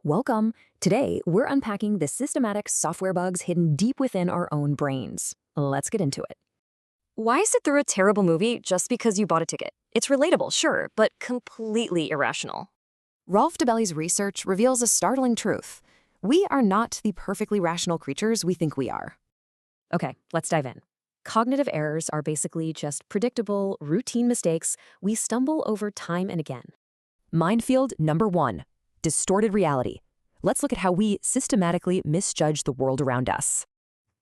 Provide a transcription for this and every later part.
Welcome. Today, we're unpacking the systematic software bugs hidden deep within our own brains. Let's get into it. Why sit through a terrible movie just because you bought a ticket? It's relatable, sure, but completely irrational. Rolf Dobelli's research reveals a startling truth. We are not the perfectly rational creatures we think we are. Okay, let's dive in. Cognitive errors are basically just predictable, routine mistakes we stumble over time and again. Minefield number 1, distorted reality. Let's look at how we systematically misjudge the world around us.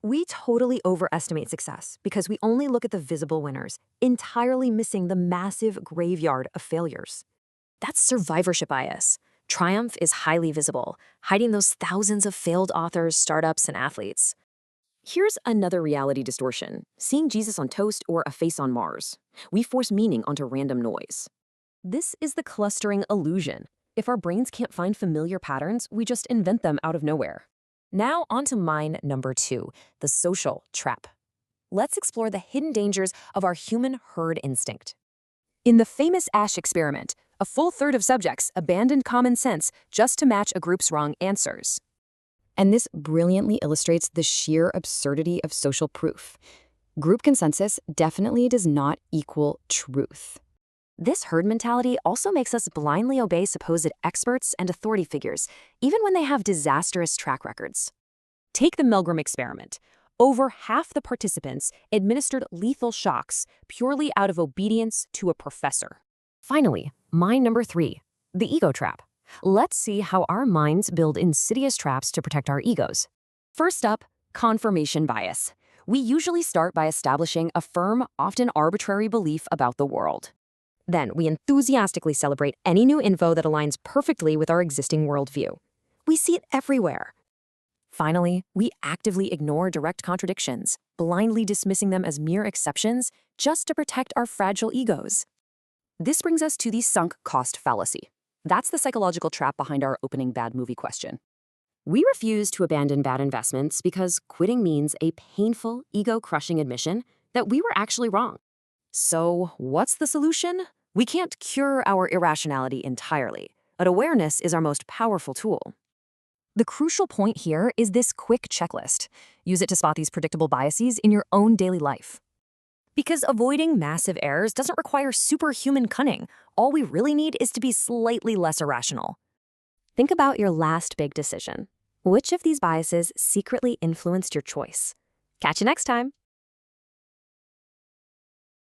We totally overestimate success because we only look at the visible winners, entirely missing the massive graveyard of failures. That's survivorship bias. Triumph is highly visible, hiding those thousands of failed authors, startups, and athletes. Here's another reality distortion, seeing Jesus on toast or a face on Mars. We force meaning onto random noise. This is the clustering illusion. If our brains can't find familiar patterns, we just invent them out of nowhere. Now onto mine number 2, the social trap. Let's explore the hidden dangers of our human herd instinct. In the famous Ash experiment, a full third of subjects abandoned common sense just to match a group's wrong answers. And this brilliantly illustrates the sheer absurdity of social proof. Group consensus definitely does not equal truth. This herd mentality also makes us blindly obey supposed experts and authority figures, even when they have disastrous track records. Take the Milgram experiment. Over half the participants administered lethal shocks purely out of obedience to a professor. Finally, mine number 3, the ego trap. Let's see how our minds build insidious traps to protect our egos. First up, confirmation bias. We usually start by establishing a firm, often arbitrary belief about the world. Then we enthusiastically celebrate any new info that aligns perfectly with our existing worldview. We see it everywhere. Finally, we actively ignore direct contradictions, blindly dismissing them as mere exceptions just to protect our fragile egos. This brings us to the sunk cost fallacy. That's the psychological trap behind our opening bad movie question. We refuse to abandon bad investments because quitting means a painful, ego-crushing admission that we were actually wrong. So, what's the solution? We can't cure our irrationality entirely, but awareness is our most powerful tool. The crucial point here is this quick checklist. Use it to spot these predictable biases in your own daily life. Because avoiding massive errors doesn't require superhuman cunning. All we really need is to be slightly less irrational. Think about your last big decision. Which of these biases secretly influenced your choice? Catch you next time.